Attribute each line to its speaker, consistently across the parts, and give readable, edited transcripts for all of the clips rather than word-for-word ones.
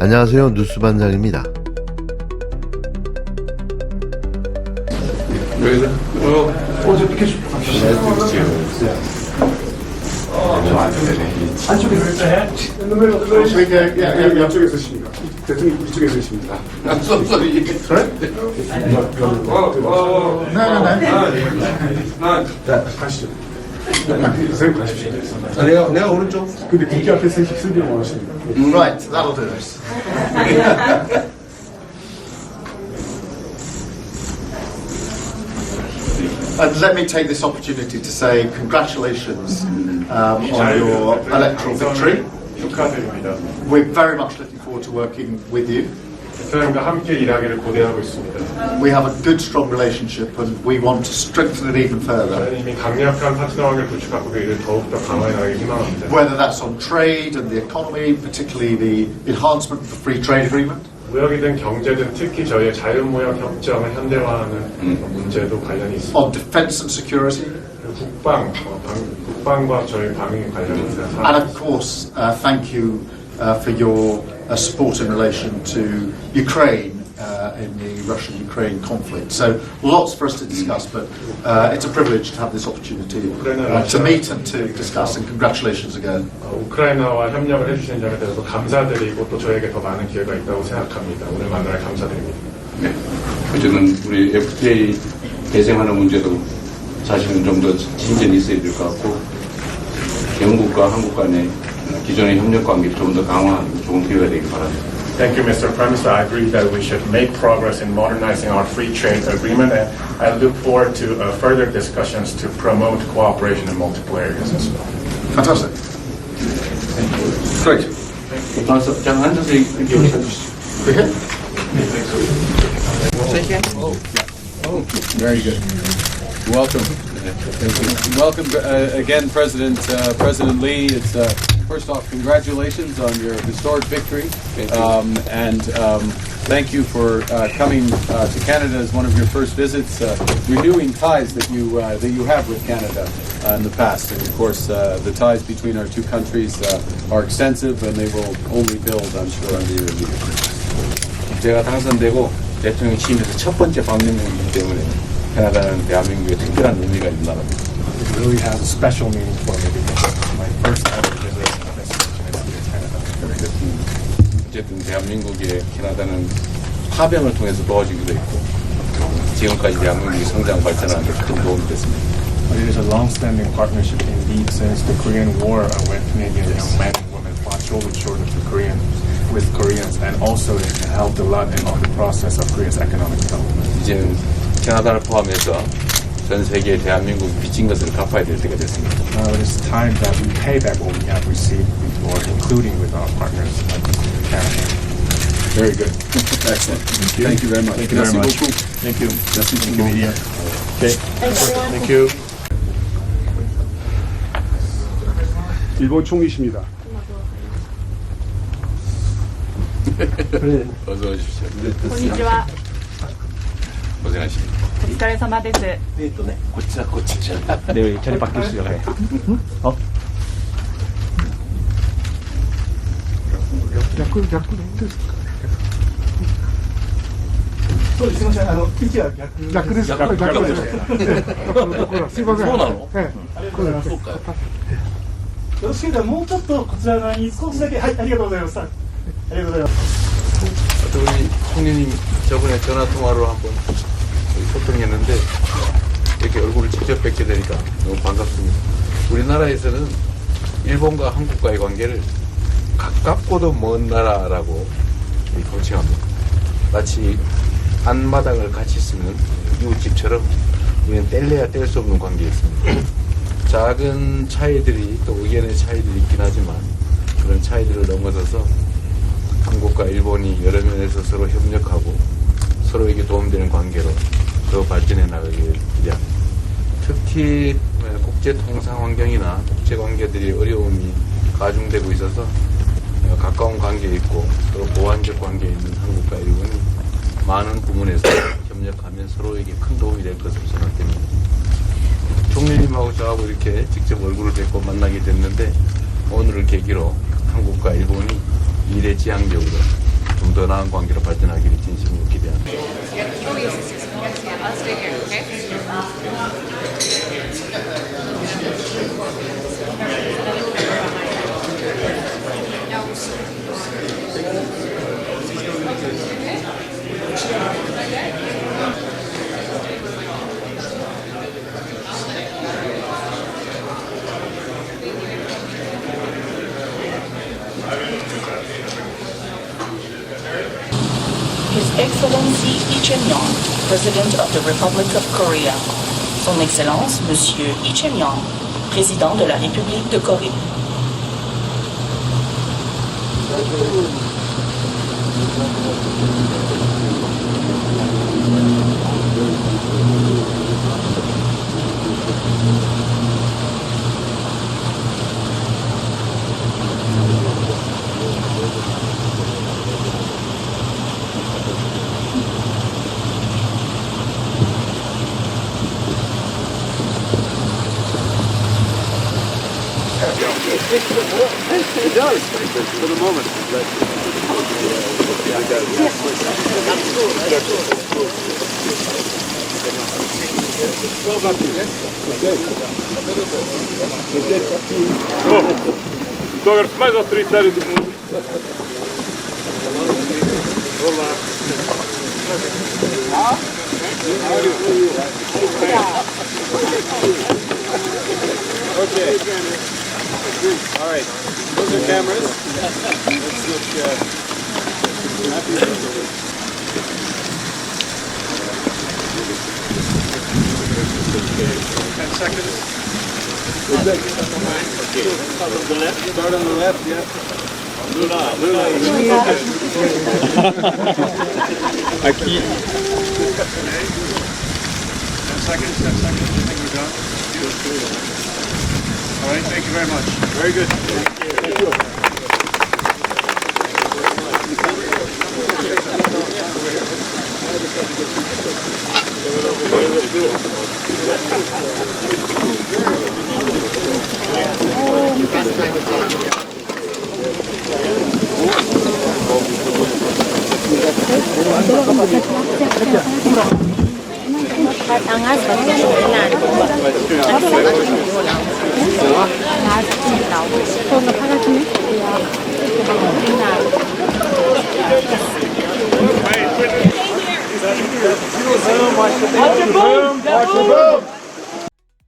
Speaker 1: 안녕하세요. 뉴스반장입니다.
Speaker 2: 양쪽에 서십니다. 대통령 이쪽에 서십니다. 가시죠. 선생님 가십시오.
Speaker 3: 내가 오른쪽.
Speaker 2: 근데 국기 앞에서 쓰기 원하십니다.
Speaker 3: Right, that'll do it. And let me take this opportunity to say congratulations on your electoral victory.
Speaker 2: 축하드립니다.
Speaker 3: We're very much looking forward to working with you.
Speaker 2: 대통령과 함께 일하기를 고대하고 있습니다.
Speaker 3: We have a good, strong relationship, and we want to strengthen it even further.
Speaker 2: 저는 이미 강력한 파트너 관계를 구축하고 그 일을 더욱더 강화해 나가기 희망합니다.
Speaker 3: Whether that's on trade and the economy, particularly the enhancement of the free trade agreement,
Speaker 2: 무역이든 경제든 특히 저희의 자유무역 협정을 현대화하는 문제도 관련이 있습니다.
Speaker 3: on defence and security,
Speaker 2: 국방과 저희 방위 관련해서
Speaker 3: and of course, thank you for your support in relation to Ukraine in the Russian-Ukraine conflict. So lots for us to discuss, but it's a privilege to have this opportunity to meet and to discuss, and congratulations again.
Speaker 2: 우크라이나와 협력을 해주시는 점에 대해서 감사드리고 또 저에게 더 많은 기회가 있다고 생각합니다. 오늘 만나서 감사드립니다.
Speaker 4: 네. 어쨌든 우리 FTA 대생하는 문제도 사실은 좀 더 진전이 있어야 될 것 같고, 영국과 한국 간의 기존의 협력 관계를 좀 더 강화하는 좋은 기회가 되길 바랍니다.
Speaker 2: Thank you, Mr. Prime Minister. I agree that we should make progress in modernizing our free trade agreement, and I look forward to further discussions to promote cooperation in multiple areas as well.
Speaker 3: Fantastic. Great.
Speaker 4: 잠깐 앉아서 이렇게 해주시죠.
Speaker 5: Very good. Welcome. Welcome again, President Lee. It's first off, congratulations on your historic victory, thank you for coming to Canada as one of your first visits, renewing ties that you have with Canada in the past. And of course, the ties between our two countries are extensive, and they will only build, I'm sure, under your leadership.
Speaker 4: 제가 당선되고 대통령 취임해서 첫 번째 방문이기 때문에 캐나다는 대한민국에 특별한 의미가 있는 나라입니다.
Speaker 2: It really has a special meaning for me because it's my first ever visit of this Canada.
Speaker 4: 어쨌든 대한민국에 캐나다는 파병을 통해서 도와주기도 했고, 지금까지 대한민국이 성장 발전하는 데 큰 도움이 됐습니다.
Speaker 2: It is a long-standing partnership indeed since the Korean War, when Canadian young men and women fought shoulder to shoulder with Koreans, and also it helped a lot in the process of Korea's economic development.
Speaker 4: 이제는 캐나다를 포함해서 전 세계에 대한민국이 빚진 것을 갚아야 될 때가 됐습니다.
Speaker 2: Now it is time that we pay back what we have received before, including with our partners like Canada.
Speaker 5: Very good. Excellent. Thank you very much.
Speaker 2: Thank you very much. Thank you. Thank you, media. Okay. Thank you.
Speaker 6: 일본 총리십니다.
Speaker 4: 어서 오십시오.
Speaker 7: こんにちは。
Speaker 4: 고생하십니다.
Speaker 7: お疲れ様です。
Speaker 4: こっちはこっちじゃない。
Speaker 6: 네, 자리 바뀌시죠. 네. 어? 약간
Speaker 4: 우리 총리님 저번에 전화 통화로 한번 소통했는데 이렇게 얼굴을 직접 뵙게 되니까 너무 반갑습니다. 우리나라에서는 일본과 한국과의 관계를 가깝고도 먼 나라라고 통칭합니다. 마치 안마당을 같이 쓰는 이웃집처럼 우리는 뗄래야 뗄 수 없는 관계에 있습니다. 작은 차이들이 또 의견의 차이들이 있긴 하지만 그런 차이들을 넘어서서 한국과 일본이 여러 면에서 서로 협력하고 서로에게 도움되는 관계로 더 발전해 나가길 기대합니다. 특히 국제 통상 환경이나 국제 관계들이 어려움이 가중되고 있어서 가까운 관계에 있고 또 보완적 관계에 있는 한국과 일본이 많은 부분에서 협력하면 서로에게 큰 도움이 될 것으로 생각됩니다. 총리님하고 저하고 이렇게 직접 얼굴을 뵙고 만나게 됐는데 오늘을 계기로 한국과 일본이 미래 지향적으로 좀 더 나은 관계로 발전하기를 진심으로 기대합니다.
Speaker 8: His Excellency Lee Jae-myung, President of the Republic of Korea. Son Excellence, Monsieur Lee Jae-myung, Président de la République de Corée.
Speaker 5: Okay. All right. Those are cameras. Let's look happy. 10 seconds. Start on the left, yeah.
Speaker 6: Aquí.
Speaker 5: 10 seconds, 10 seconds. I think we're done. All right, thank you very much. Very good. Thank you.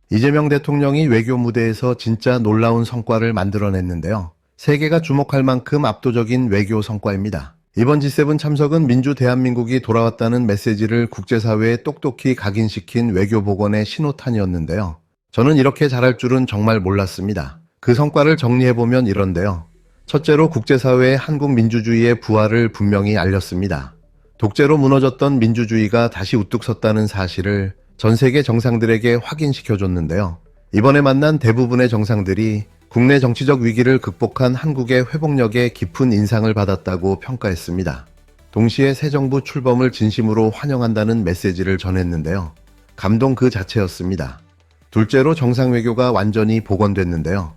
Speaker 1: 이재명 대통령이 외교 무대에서 진짜 놀라운 성과를 만들어냈는데요. 세계가 주목할 만큼 압도적인 외교 성과입니다. 이번 G7 참석은 민주 대한민국이 돌아왔다는 메시지를 국제사회에 똑똑히 각인시킨 외교 복원의 신호탄이었는데요. 저는 이렇게 잘할 줄은 정말 몰랐습니다. 그 성과를 정리해보면 이런데요. 첫째로 국제사회에 한국 민주주의의 부활을 분명히 알렸습니다. 독재로 무너졌던 민주주의가 다시 우뚝 섰다는 사실을 전 세계 정상들에게 확인시켜줬는데요. 이번에 만난 대부분의 정상들이 국내 정치적 위기를 극복한 한국의 회복력에 깊은 인상을 받았다고 평가했습니다. 동시에 새 정부 출범을 진심으로 환영한다는 메시지를 전했는데요. 감동 그 자체였습니다. 둘째로 정상외교가 완전히 복원됐는데요.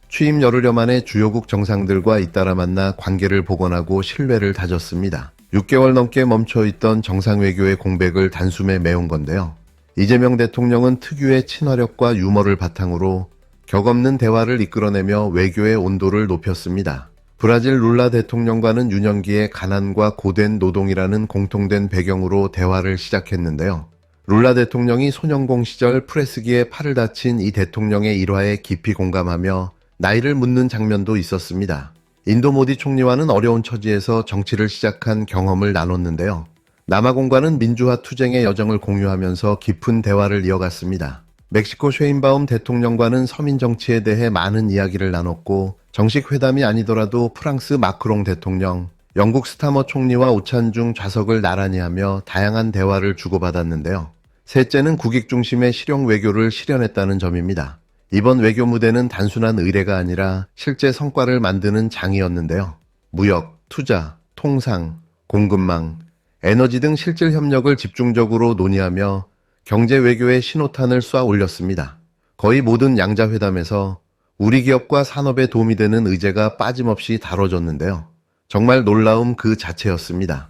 Speaker 1: 취임 열흘여 만에 주요국 정상들과 잇따라 만나 관계를 복원하고 신뢰를 다졌습니다. 6개월 넘게 멈춰있던 정상외교의 공백을 단숨에 메운 건데요. 이재명 대통령은 특유의 친화력과 유머를 바탕으로 격없는 대화를 이끌어내며 외교의 온도를 높였습니다. 브라질 룰라 대통령과는 유년기에 가난과 고된 노동이라는 공통된 배경으로 대화를 시작했는데요. 룰라 대통령이 소년공 시절 프레스기에 팔을 다친 이 대통령의 일화에 깊이 공감하며 나이를 묻는 장면도 있었습니다. 인도 모디 총리와는 어려운 처지에서 정치를 시작한 경험을 나눴는데요. 남아공과는 민주화 투쟁의 여정을 공유하면서 깊은 대화를 이어갔습니다. 멕시코 쉐인바움 대통령과는 서민 정치에 대해 많은 이야기를 나눴고 정식 회담이 아니더라도 프랑스 마크롱 대통령, 영국 스타머 총리와 오찬중 좌석을 나란히 하며 다양한 대화를 주고받았는데요. 셋째는 국익 중심의 실용 외교를 실현했다는 점입니다. 이번 외교 무대는 단순한 의례가 아니라 실제 성과를 만드는 장이었는데요. 무역, 투자, 통상, 공급망, 에너지 등 실질 협력을 집중적으로 논의하며 경제 외교의 신호탄을 쏘아 올렸습니다. 거의 모든 양자회담에서 우리 기업과 산업에 도움이 되는 의제가 빠짐없이 다뤄졌는데요. 정말 놀라움 그 자체였습니다.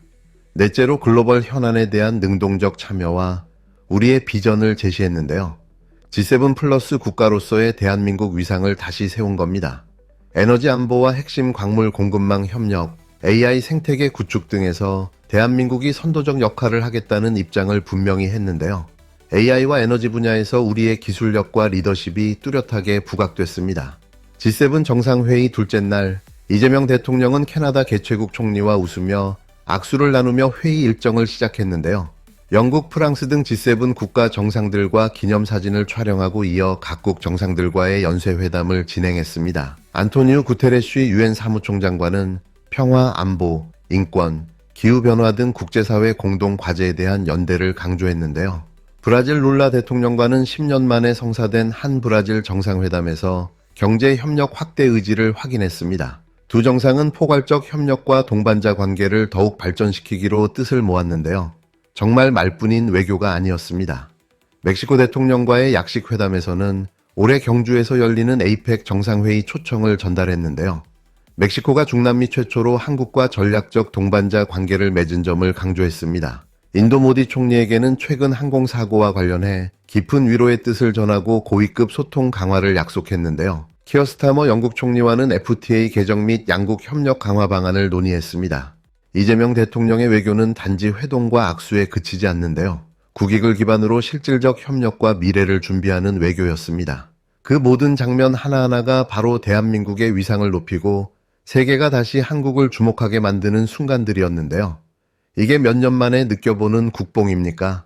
Speaker 1: 넷째로 글로벌 현안에 대한 능동적 참여와 우리의 비전을 제시했는데요. G7 플러스 국가로서의 대한민국 위상을 다시 세운 겁니다. 에너지 안보와 핵심 광물 공급망 협력, AI 생태계 구축 등에서 대한민국이 선도적 역할을 하겠다는 입장을 분명히 했는데요. AI와 에너지 분야에서 우리의 기술력과 리더십이 뚜렷하게 부각됐습니다. G7 정상회의 둘째 날, 이재명 대통령은 캐나다 개최국 총리와 웃으며 악수를 나누며 회의 일정을 시작했는데요. 영국, 프랑스 등 G7 국가 정상들과 기념사진을 촬영하고 이어 각국 정상들과의 연쇄회담을 진행했습니다. 안토니우 구테레쉬 유엔 사무총장과는 평화, 안보, 인권, 기후변화 등 국제사회 공동 과제에 대한 연대를 강조했는데요. 브라질 룰라 대통령과는 10년 만에 성사된 한 브라질 정상회담에서 경제 협력 확대 의지를 확인했습니다. 두 정상은 포괄적 협력과 동반자 관계를 더욱 발전시키기로 뜻을 모았는데요. 정말 말뿐인 외교가 아니었습니다. 멕시코 대통령과의 약식 회담에서는 올해 경주에서 열리는 에이펙 정상회의 초청을 전달했는데요. 멕시코가 중남미 최초로 한국과 전략적 동반자 관계를 맺은 점을 강조했습니다. 인도 모디 총리에게는 최근 항공사고와 관련해 깊은 위로의 뜻을 전하고 고위급 소통 강화를 약속했는데요. 키어 스타머 영국 총리와는 FTA 개정 및 양국 협력 강화 방안을 논의했습니다. 이재명 대통령의 외교는 단지 회동과 악수에 그치지 않는데요. 국익을 기반으로 실질적 협력과 미래를 준비하는 외교였습니다. 그 모든 장면 하나하나가 바로 대한민국의 위상을 높이고 세계가 다시 한국을 주목하게 만드는 순간들이었는데요. 이게 몇 년 만에 느껴보는 국뽕입니까?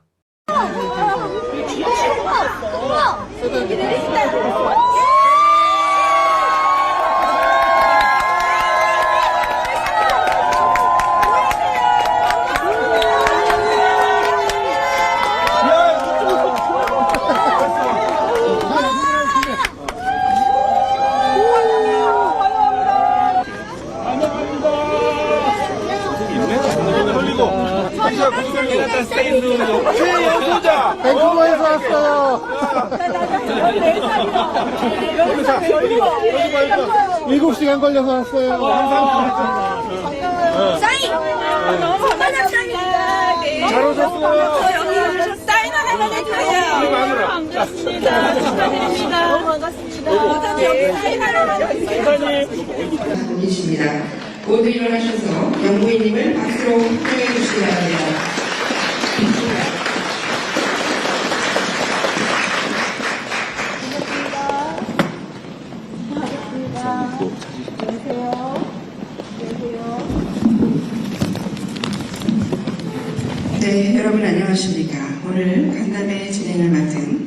Speaker 9: 밴쿠버에서 왔어요. 7시간 걸려서 왔어요.
Speaker 10: 사인! 너무 반갑습니다. 잘 오셨어요. 여기 사인 하나만 해주세요. 반갑습니다. 축하드립니다. 너무 반갑습니다. 사인 하나만 해주세요.
Speaker 11: 분이십니다. 모두 일어나셔서 영부인님을 박수로 환영해 주시기 바랍니다. 네, 여러분 안녕하십니까. 오늘 간담회 진행을 맡은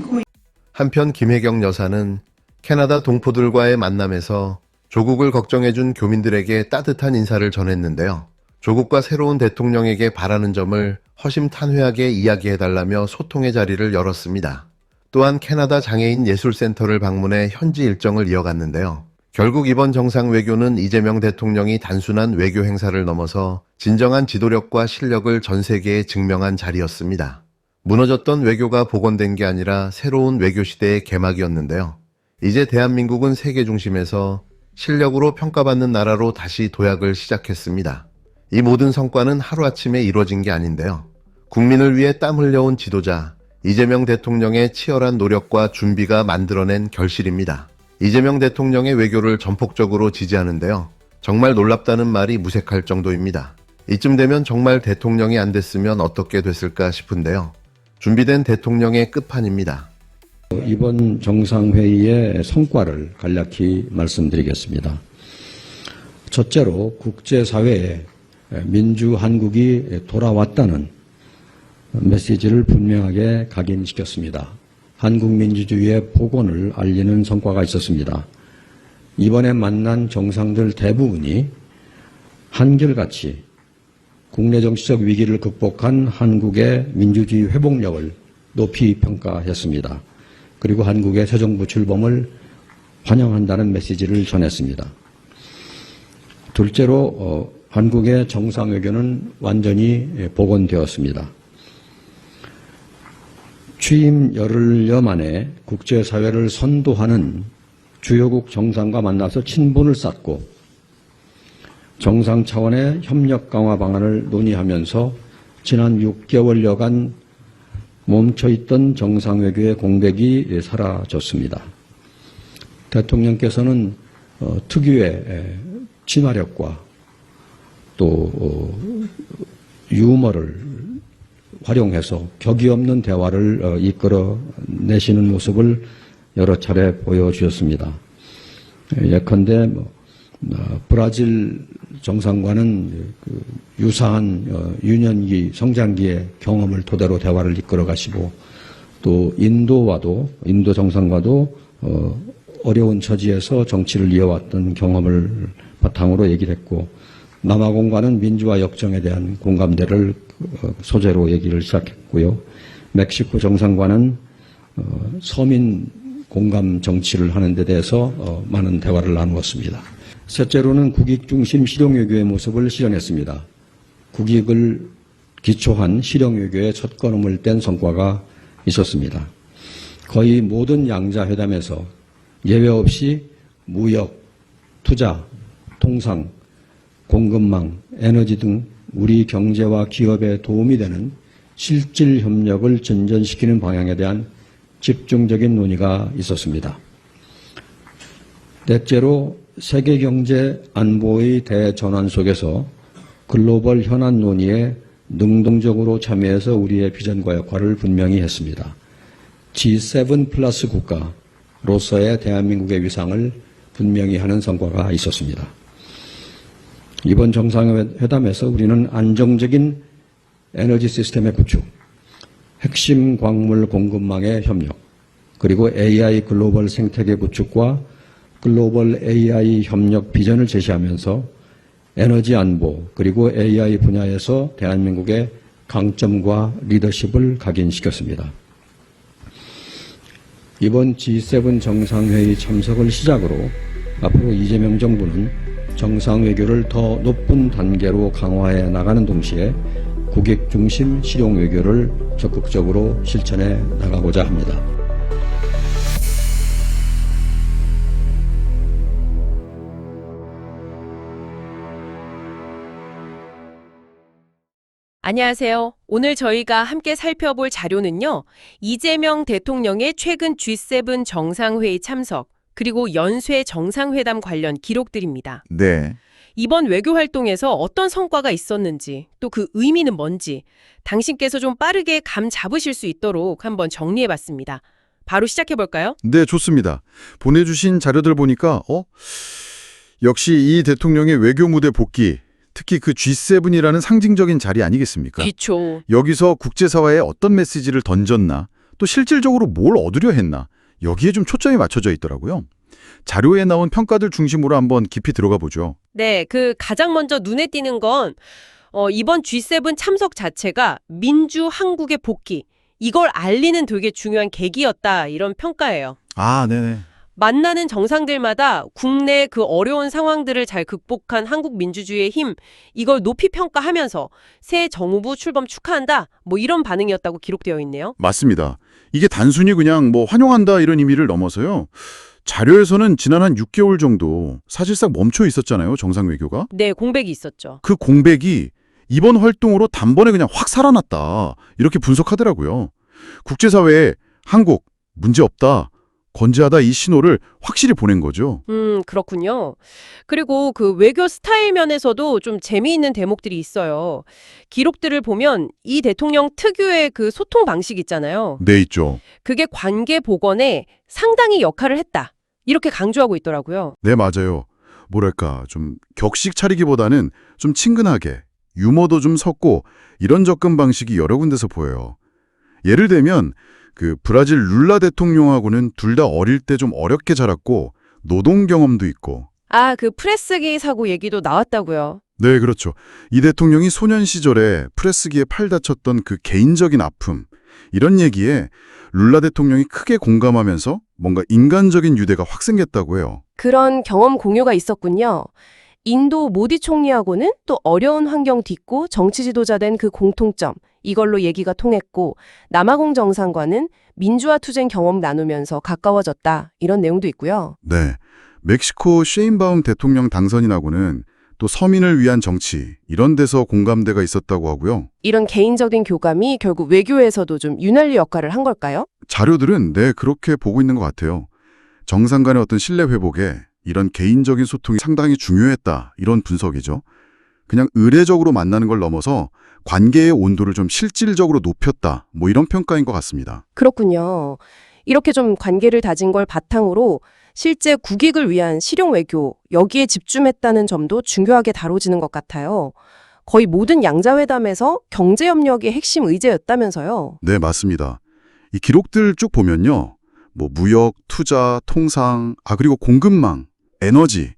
Speaker 1: 한편 김혜경 여사는 캐나다 동포들과의 만남에서 조국을 걱정해준 교민들에게 따뜻한 인사를 전했는데요. 조국과 새로운 대통령에게 바라는 점을 허심탄회하게 이야기해달라며 소통의 자리를 열었습니다. 또한 캐나다 장애인 예술센터를 방문해 현지 일정을 이어갔는데요. 결국 이번 정상 외교는 이재명 대통령이 단순한 외교 행사를 넘어서 진정한 지도력과 실력을 전 세계에 증명한 자리였습니다. 무너졌던 외교가 복원된 게 아니라 새로운 외교 시대의 개막이었는데요. 이제 대한민국은 세계 중심에서 실력으로 평가받는 나라로 다시 도약을 시작했습니다. 이 모든 성과는 하루아침에 이루어진 게 아닌데요. 국민을 위해 땀 흘려온 지도자, 이재명 대통령의 치열한 노력과 준비가 만들어낸 결실입니다. 이재명 대통령의 외교를 전폭적으로 지지하는데요. 정말 놀랍다는 말이 무색할 정도입니다. 이쯤 되면 정말 대통령이 안 됐으면 어떻게 됐을까 싶은데요. 준비된 대통령의 끝판입니다.
Speaker 12: 이번 정상회의의 성과를 간략히 말씀드리겠습니다. 첫째로 국제사회에 민주한국이 돌아왔다는 메시지를 분명하게 각인시켰습니다. 한국 민주주의의 복원을 알리는 성과가 있었습니다. 이번에 만난 정상들 대부분이 한결같이 국내 정치적 위기를 극복한 한국의 민주주의 회복력을 높이 평가했습니다. 그리고 한국의 새 정부 출범을 환영한다는 메시지를 전했습니다. 둘째로 한국의 정상외교는 완전히 복원되었습니다. 취임 열흘여 만에 국제사회를 선도하는 주요국 정상과 만나서 친분을 쌓고 정상 차원의 협력 강화 방안을 논의하면서 지난 6개월여간 멈춰있던 정상외교의 공백이 사라졌습니다. 대통령께서는 특유의 친화력과 또 유머를 활용해서 격이 없는 대화를 이끌어내시는 모습을 여러 차례 보여주셨습니다. 예컨대 브라질 정상과는 유사한 유년기, 성장기의 경험을 토대로 대화를 이끌어 가시고 또 인도 정상과도 어려운 처지에서 정치를 이어왔던 경험을 바탕으로 얘기를 했고 남아공과는 민주화 역정에 대한 공감대를 소재로 얘기를 시작했고요. 멕시코 정상과는 서민 공감 정치를 하는 데 대해서 많은 대화를 나누었습니다. 셋째로는 국익 중심 실용외교의 모습을 실현했습니다. 국익을 기초한 실용외교의 첫 걸음을 뗀 성과가 있었습니다. 거의 모든 양자회담에서 예외 없이 무역, 투자, 통상, 공급망, 에너지 등 우리 경제와 기업에 도움이 되는 실질 협력을 진전시키는 방향에 대한 집중적인 논의가 있었습니다. 넷째로 세계 경제 안보의 대전환 속에서 글로벌 현안 논의에 능동적으로 참여해서 우리의 비전과 역할을 분명히 했습니다. G7 플러스 국가로서의 대한민국의 위상을 분명히 하는 성과가 있었습니다. 이번 정상회담에서 우리는 안정적인 에너지 시스템의 구축, 핵심 광물 공급망의 협력, 그리고 AI 글로벌 생태계 구축과 글로벌 AI 협력 비전을 제시하면서 에너지 안보 그리고 AI 분야에서 대한민국의 강점과 리더십을 각인시켰습니다. 이번 G7 정상회의 참석을 시작으로 앞으로 이재명 정부는 정상외교를 더 높은 단계로 강화해 나가는 동시에 국익 중심 실용외교를 적극적으로 실천해 나가고자 합니다.
Speaker 13: 안녕하세요. 오늘 저희가 함께 살펴볼 자료는요. 이재명 대통령의 최근 G7 정상회의 참석, 그리고 연쇄 정상회담 관련 기록들입니다.
Speaker 14: 네.
Speaker 13: 이번 외교 활동에서 어떤 성과가 있었는지, 또 그 의미는 뭔지 당신께서 좀 빠르게 감 잡으실 수 있도록 한번 정리해봤습니다. 바로 시작해볼까요?
Speaker 14: 네, 좋습니다. 보내주신 자료들 보니까 역시 이 대통령의 외교 무대 복귀, 특히 그 G7이라는 상징적인 자리 아니겠습니까?
Speaker 13: 그렇죠.
Speaker 14: 여기서 국제사회에 어떤 메시지를 던졌나, 또 실질적으로 뭘 얻으려 했나, 여기에 좀 초점이 맞춰져 있더라고요. 자료에 나온 평가들 중심으로 한번 깊이 들어가 보죠.
Speaker 13: 네, 가장 먼저 눈에 띄는 건 이번 G7 참석 자체가 민주 한국의 복귀, 이걸 알리는 되게 중요한 계기였다, 이런 평가예요.
Speaker 14: 아, 네네.
Speaker 13: 만나는 정상들마다 국내 그 어려운 상황들을 잘 극복한 한국 민주주의의 힘, 이걸 높이 평가하면서 새 정부 출범 축하한다, 뭐 이런 반응이었다고 기록되어 있네요.
Speaker 14: 맞습니다. 이게 단순히 그냥 환영한다 이런 의미를 넘어서요. 자료에서는 지난 한 6개월 정도 사실상 멈춰 있었잖아요, 정상 외교가.
Speaker 13: 네, 공백이 있었죠.
Speaker 14: 그 공백이 이번 활동으로 단번에 그냥 확 살아났다, 이렇게 분석하더라고요. 국제사회에 한국 문제 없다, 건재하다 이 신호를 확실히 보낸 거죠.
Speaker 13: 그렇군요. 그리고 그 외교 스타일 면에서도 좀 재미있는 대목들이 있어요. 기록들을 보면 이 대통령 특유의 그 소통 방식 있잖아요.
Speaker 14: 네, 있죠.
Speaker 13: 그게 관계 복원에 상당히 역할을 했다, 이렇게 강조하고 있더라고요.
Speaker 14: 네, 맞아요. 뭐랄까, 좀 격식 차리기보다는 좀 친근하게, 유머도 좀 섞고 이런 접근 방식이 여러 군데서 보여요. 예를 들면 그 브라질 룰라 대통령하고는 둘 다 어릴 때 좀 어렵게 자랐고 노동 경험도 있고.
Speaker 13: 아, 그 프레스기 사고 얘기도 나왔다고요.
Speaker 14: 네, 그렇죠. 이 대통령이 소년 시절에 프레스기에 팔 다쳤던 그 개인적인 아픔, 이런 얘기에 룰라 대통령이 크게 공감하면서 뭔가 인간적인 유대가 확 생겼다고 해요.
Speaker 13: 그런 경험 공유가 있었군요. 인도 모디 총리하고는 또 어려운 환경 딛고 정치 지도자 된 그 공통점, 이걸로 얘기가 통했고 남아공 정상과는 민주화 투쟁 경험 나누면서 가까워졌다. 이런 내용도 있고요.
Speaker 14: 네. 멕시코 셰인바움 대통령 당선이 나고는 또 서민을 위한 정치 이런 데서 공감대가 있었다고 하고요.
Speaker 13: 이런 개인적인 교감이 결국 외교에서도 좀 유난히 역할을 한 걸까요?
Speaker 14: 자료들은 네, 그렇게 보고 있는 것 같아요. 정상 간의 어떤 신뢰 회복에 이런 개인적인 소통이 상당히 중요했다. 이런 분석이죠. 그냥 의례적으로 만나는 걸 넘어서 관계의 온도를 좀 실질적으로 높였다. 뭐 이런 평가인 것 같습니다.
Speaker 13: 그렇군요. 이렇게 좀 관계를 다진 걸 바탕으로 실제 국익을 위한 실용 외교, 여기에 집중했다는 점도 중요하게 다뤄지는 것 같아요. 거의 모든 양자회담에서 경제협력이 핵심 의제였다면서요.
Speaker 14: 네, 맞습니다. 이 기록들 쭉 보면요. 뭐 무역, 투자, 통상, 그리고 공급망, 에너지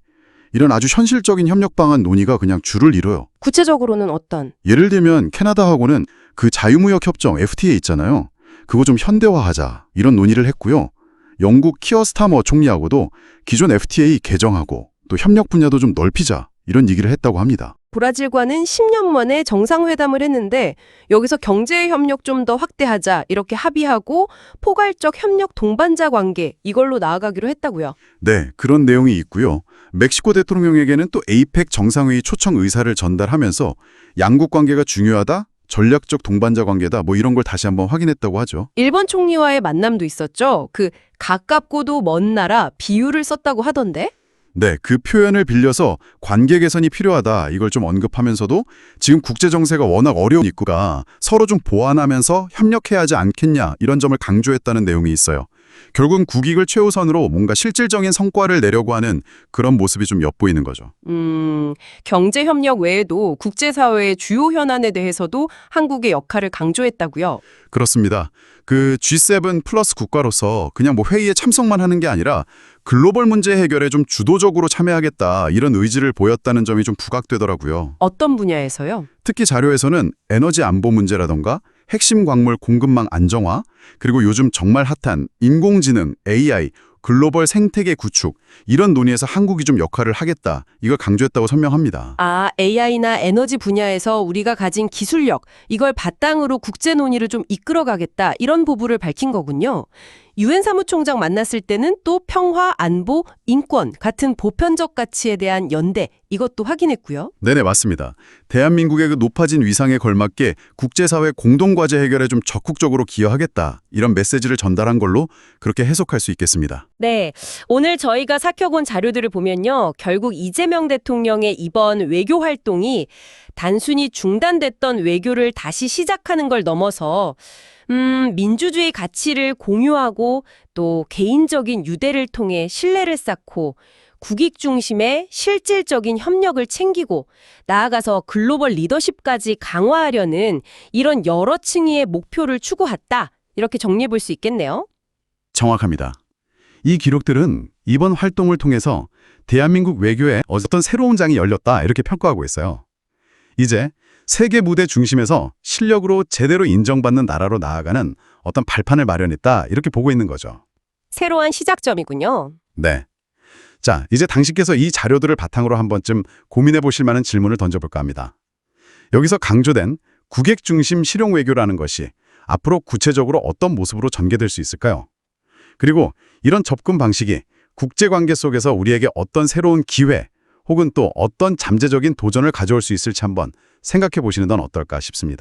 Speaker 14: 이런 아주 현실적인 협력 방안 논의가 그냥 줄을 이뤄요.
Speaker 13: 구체적으로는 어떤?
Speaker 14: 예를 들면 캐나다하고는 그 자유무역 협정 FTA 있잖아요. 그거 좀 현대화하자 이런 논의를 했고요. 영국 키어 스타머 총리하고도 기존 FTA 개정하고 또 협력 분야도 좀 넓히자 이런 얘기를 했다고 합니다.
Speaker 13: 브라질과는 10년 만에 정상회담을 했는데 여기서 경제 협력 좀 더 확대하자 이렇게 합의하고 포괄적 협력 동반자 관계 이걸로 나아가기로 했다고요.
Speaker 14: 네, 그런 내용이 있고요. 멕시코 대통령에게는 또 에이펙 정상회의 초청 의사를 전달하면서 양국 관계가 중요하다, 전략적 동반자 관계다 뭐 이런 걸 다시 한번 확인했다고 하죠.
Speaker 13: 일본 총리와의 만남도 있었죠. 그 가깝고도 먼 나라 비유를 썼다고 하던데?
Speaker 14: 네, 그 표현을 빌려서 관계 개선이 필요하다 이걸 좀 언급하면서도 지금 국제 정세가 워낙 어려운 입구가 서로 좀 보완하면서 협력해야 하지 않겠냐 이런 점을 강조했다는 내용이 있어요. 결국은 국익을 최우선으로 뭔가 실질적인 성과를 내려고 하는 그런 모습이 좀 엿보이는 거죠.
Speaker 13: 경제협력 외에도 국제사회의 주요 현안에 대해서도 한국의 역할을 강조했다고요.
Speaker 14: 그렇습니다. 그 G7 플러스 국가로서 그냥 뭐 회의에 참석만 하는 게 아니라 글로벌 문제 해결에 좀 주도적으로 참여하겠다 이런 의지를 보였다는 점이 좀 부각되더라고요.
Speaker 13: 어떤 분야에서요?
Speaker 14: 특히 자료에서는 에너지 안보 문제라던가 핵심 광물 공급망 안정화, 그리고 요즘 정말 핫한 인공지능, AI, 글로벌 생태계 구축 이런 논의에서 한국이 좀 역할을 하겠다. 이걸 강조했다고 설명합니다.
Speaker 13: AI나 에너지 분야에서 우리가 가진 기술력, 이걸 바탕으로 국제 논의를 좀 이끌어가겠다. 이런 포부를 밝힌 거군요. 유엔 사무총장 만났을 때는 또 평화, 안보, 인권 같은 보편적 가치에 대한 연대 이것도 확인했고요.
Speaker 14: 네네, 맞습니다. 대한민국의 그 높아진 위상에 걸맞게 국제사회 공동과제 해결에 좀 적극적으로 기여하겠다. 이런 메시지를 전달한 걸로 그렇게 해석할 수 있겠습니다.
Speaker 13: 네, 오늘 저희가 살펴본 자료들을 보면요. 결국 이재명 대통령의 이번 외교 활동이 단순히 중단됐던 외교를 다시 시작하는 걸 넘어서 민주주의 가치를 공유하고 또 개인적인 유대를 통해 신뢰를 쌓고 국익 중심의 실질적인 협력을 챙기고 나아가서 글로벌 리더십까지 강화하려는 이런 여러 층위의 목표를 추구했다. 이렇게 정리해 볼 수 있겠네요.
Speaker 14: 정확합니다. 이 기록들은 이번 활동을 통해서 대한민국 외교에 어떤 새로운 장이 열렸다 이렇게 평가하고 있어요. 이제 세계 무대 중심에서 실력으로 제대로 인정받는 나라로 나아가는 어떤 발판을 마련했다 이렇게 보고 있는 거죠.
Speaker 13: 새로운 시작점이군요.
Speaker 14: 네. 자, 이제 당신께서 이 자료들을 바탕으로 한 번쯤 고민해 보실 만한 질문을 던져볼까 합니다. 여기서 강조된 국익 중심 실용 외교라는 것이 앞으로 구체적으로 어떤 모습으로 전개될 수 있을까요? 그리고 이런 접근 방식이 국제관계 속에서 우리에게 어떤 새로운 기회 혹은 또 어떤 잠재적인 도전을 가져올 수 있을지 한번 생각해 보시는 건 어떨까 싶습니다.